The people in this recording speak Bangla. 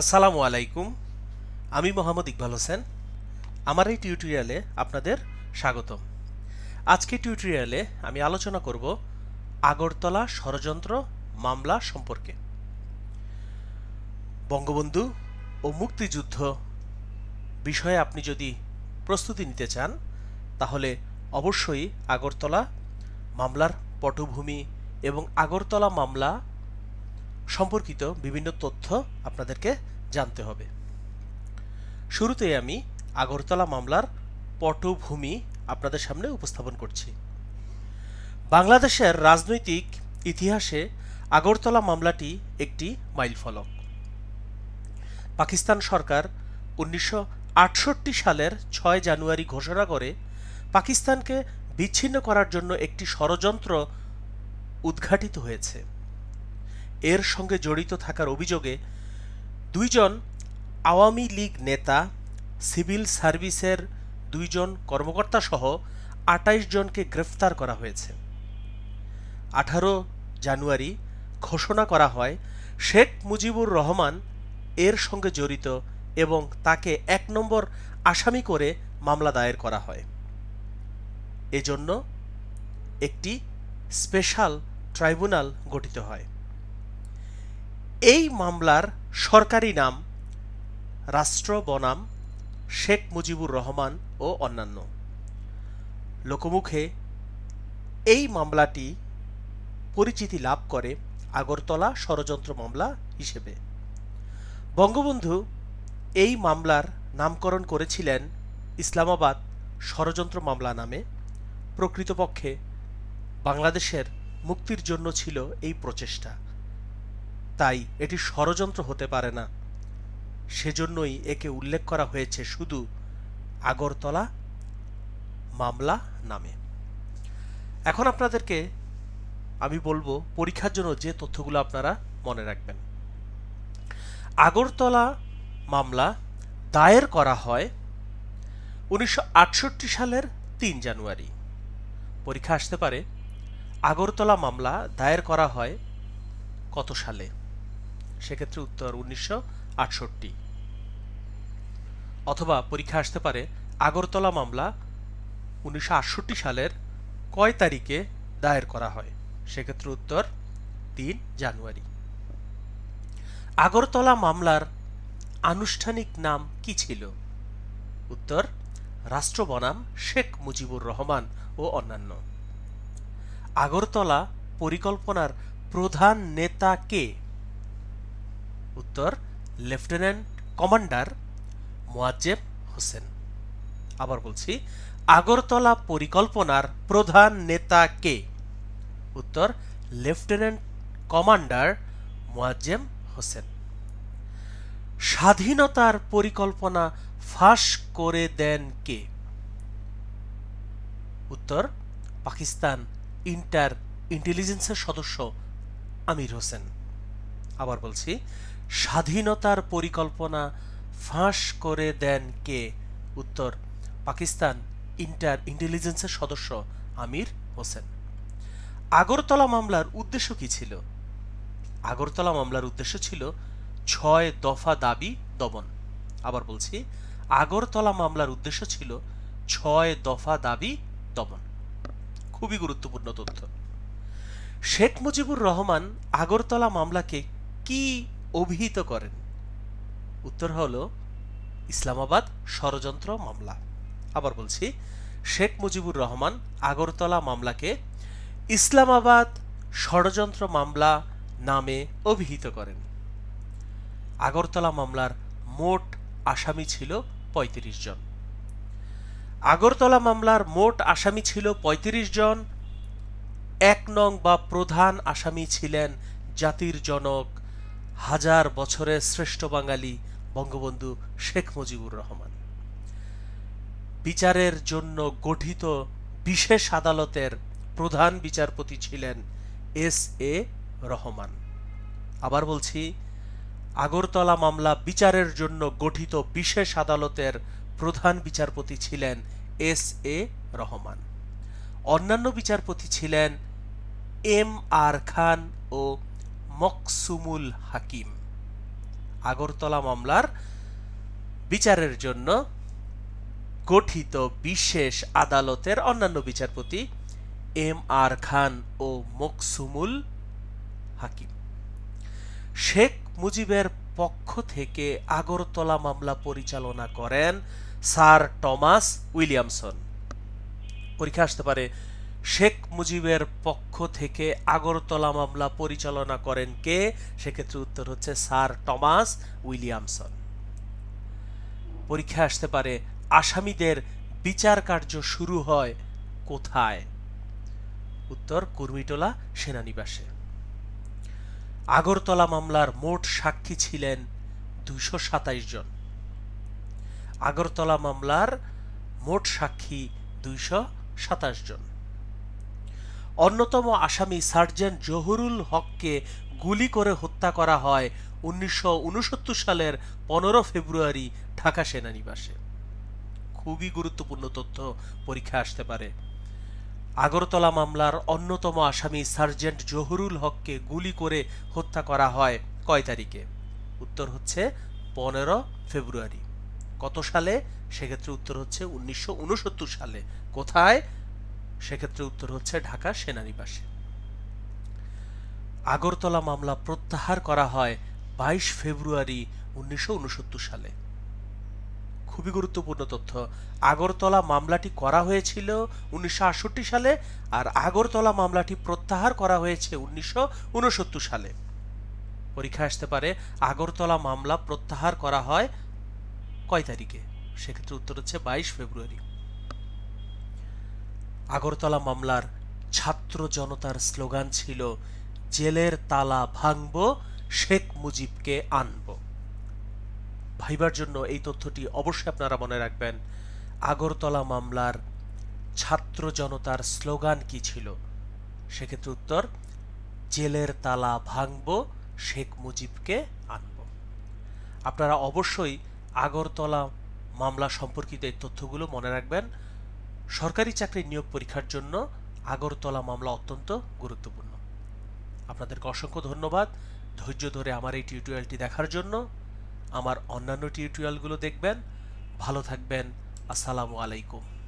আসসালামু আলাইকুম। আমি মোহাম্মদ ইকবাল হোসেন। আমার এই টিউটোরিয়ালে আপনাদের স্বাগতম। আজকে টিউটোরিয়ালে আমি আলোচনা করব আগরতলা ষড়যন্ত্র মামলা সম্পর্কে। বঙ্গবন্ধু ও মুক্তিযুদ্ধ বিষয়ে আপনি যদি প্রস্তুতি নিতে চান তাহলে অবশ্যই আগরতলা মামলার পটভূমি এবং আগরতলা মামলা সম্পর্কিত বিভিন্ন তথ্য আপনাদেরকে জানতে হবে। শুরুতেই আমি আগরতলা মামলার পটভূমি আপনাদের সামনে উপস্থাপন করছি। বাংলাদেশের রাজনৈতিক ইতিহাসে আগরতলা মামলাটি একটি মাইলফলক। পাকিস্তান সরকার 1968 সালের 6 জানুয়ারি ঘোষণা করে পাকিস্তানকে বিচ্ছিন্ন করার জন্য একটি ষড়যন্ত্র উদ্ঘাটিত হয়েছে। এর সঙ্গে জড়িত থাকার অভিযোগে দুইজন আওয়ামী লীগ নেতা, সিভিল সার্ভিসের 2 জন কর্মকর্তা সহ 28 জনকে গ্রেফতার করা হয়েছে। 18 জানুয়ারি ঘোষণা করা হয় শেখ মুজিবুর রহমান এর সঙ্গে জড়িত এবং তাকে 1 নম্বর আসামি করে মামলা দায়ের করা হয়। এজন্য একটি স্পেশাল ট্রাইব্যুনাল গঠিত হয়। এই মামলার সরকারি নাম রাষ্ট্র বনাম শেখ মুজিবুর রহমান ও অন্যান্য। লোকমুখে এই মামলাটি পরিচিতি লাভ করে আগরতলা ষড়যন্ত্র মামলা হিসেবে। বঙ্গবন্ধু এই মামলার নামকরণ করেছিলেন ইসলামাবাদ ষড়যন্ত্র মামলা নামে। প্রকৃতপক্ষে বাংলাদেশের মুক্তির জন্য ছিল এই প্রচেষ্টা, তাই এটি ষড়যন্ত্র হতে পারে না। সেজন্যই একে উল্লেখ করা হয়েছে শুধু আগরতলা মামলা নামে। এখন আপনাদেরকে আমি বলবো পরীক্ষার জন্য যে তথ্যগুলো আপনারা মনে রাখবেন। আগরতলা মামলা দায়ের করা হয় 1968 সালের 3 জানুয়ারি। পরীক্ষা আসতে পারে আগরতলা মামলা দায়ের করা হয় কত সালে? সেক্ষেত্রে উত্তর 1968। অথবা পরীক্ষা আসতে পারে আগরতলা মামলা 1968 সালের কয় তারিখে দায়ের করা হয়? সেক্ষেত্রে উত্তর 3 জানুয়ারি। আগরতলা মামলার আনুষ্ঠানিক নাম কি ছিল? উত্তর রাষ্ট্র বনাম শেখ মুজিবুর রহমান ও অন্যান্য। আগরতলা পরিকল্পনার প্রধান নেতা কে? উত্তর লেফটেন্যান্ট কমান্ডার মোয়াজ্জেম হোসেন। আবার বলছি, আগরতলা পরিকল্পনার প্রধান নেতা কে? উত্তর লেফটেন্যান্ট কমান্ডার মোয়াজ্জেম হোসেন। স্বাধীনতার পরিকল্পনা ফাঁস করে দেন কে? উত্তর পাকিস্তান ইন্টেলিজেন্সের সদস্য আমির হোসেন। আবার বলছি, স্বাধীনতার পরিকল্পনা ফাঁস করে দেন কে? উত্তর পাকিস্তান ইন্টেলিজেন্সের সদস্য আমির হোসেন। আগরতলা মামলার উদ্দেশ্য কি ছিল? আগরতলা মামলার উদ্দেশ্য ছিল 6 দফা দাবি দমন। আবার বলছি, আগরতলা মামলার উদ্দেশ্য ছিল 6 দফা দাবি দমন। খুবই গুরুত্বপূর্ণ তথ্য। শেখ মুজিবুর রহমান আগরতলা মামলাকে কি অভিহিত করেন? উত্তর হল ইসলামাবাদ ষড়যন্ত্র মামলা। আবার বলছি, শেখ মুজিবুর রহমান আগরতলা মামলাকে ইসলামাবাদ ষড়যন্ত্র মামলা নামে অভিহিত করেন। আগরতলা মামলার মোট আসামি ছিল 35 জন। আগরতলা মামলার মোট আসামি ছিল 35 জন। 1 নং বা প্রধান আসামি ছিলেন জাতির জনক, হাজার বছরের শ্রেষ্ঠ বাঙালি বঙ্গবন্ধু শেখ মুজিবুর রহমান। বিচারের জন্য গঠিত বিশেষ আদালতের প্রধান বিচারপতি ছিলেন S.A. রহমান। আবার বলছি, আগরতলা মামলা বিচারের জন্য গঠিত বিশেষ আদালতের প্রধান বিচারপতি ছিলেন S.A. রহমান। অন্যান্য বিচারপতি ছিলেন M.R. খান ও মকসুমুল হাকিম। আগরতলা মামলার বিচারের জন্য গঠিত বিশেষ আদালতের অন্যান্য বিচারপতি এম আর খান ও মকসুমুল হাকিম। শেখ মুজিবের পক্ষ থেকে আগরতলা মামলা পরিচালনা করেন স্যার টমাস উইলিয়ামসন। পরীক্ষা আসতে পারে শেখ মুজিবের পক্ষ থেকে আগরতলা মামলা পরিচালনা করেন কে? সেক্ষেত্রে উত্তর হচ্ছে স্যার টমাস উইলিয়ামসন। পরীক্ষা আসতে পারে আসামিদের বিচার কার্য শুরু হয় কোথায়? উত্তর কুর্মিটোলা সেনানিবাসে। আগরতলা মামলার মোট সাক্ষী ছিলেন 227 জন। আগরতলা মামলার মোট সাক্ষী 227 জন। অন্যতম আসামি সার্জেন্ট জহুরুল হককে গুলি করে হত্যা করা হয় 1969 সালের 15 ফেব্রুয়ারি ঢাকা সেনানিবাসে। খুবই গুরুত্বপূর্ণ তথ্য পরীক্ষা আসতে পারে। আগরতলা মামলার অন্যতম আসামি সার্জেন্ট জহুরুল হককে গুলি করে হত্যা করা হয় কয় তারিখে? উত্তর হচ্ছে 15 ফেব্রুয়ারি। কত সালে? সেক্ষেত্রে উত্তর হচ্ছে 1969 সালে। কোথায়? সেক্ষেত্রে উত্তর হচ্ছে ঢাকা সেনানিবাসে। আগরতলা মামলা প্রত্যাহার করা হয় 22 ফেব্রুয়ারি 1969 সালে। খুবই গুরুত্বপূর্ণ তথ্য। আগরতলা মামলাটি করা হয়েছিল 1968 সালে, আর আগরতলা মামলাটি প্রত্যাহার করা হয়েছে 1969 সালে। পরীক্ষা আসতে পারে আগরতলা মামলা প্রত্যাহার করা হয় কয় তারিখে? সেক্ষেত্রে উত্তর হচ্ছে 22 ফেব্রুয়ারি। আগরতলা মামলার ছাত্র জনতার স্লোগান ছিল জেলের তালা ভাঙবো, শেখ মুজিবকে আনবো। ভাইবার জন্য এই তথ্যটি অবশ্যই আপনারা মনে রাখবেন। আগরতলা মামলার ছাত্র জনতার স্লোগান কি ছিল? সেক্ষেত্রে উত্তর জেলের তালা ভাঙবো, শেখ মুজিবকে আনবো। আপনারা অবশ্যই আগরতলা মামলা সম্পর্কিত এই তথ্যগুলো মনে রাখবেন। সরকারি চাকরির নিয়োগ পরীক্ষার জন্য আগরতলা মামলা অত্যন্ত গুরুত্বপূর্ণ। আপনাদেরকে অসংখ্য ধন্যবাদ ধৈর্য ধরে আমার এই টিউটোরিয়ালটি দেখার জন্য। আমার অন্যান্য টিউটোরিয়ালগুলো দেখবেন। ভালো থাকবেন। আসসালামু আলাইকুম।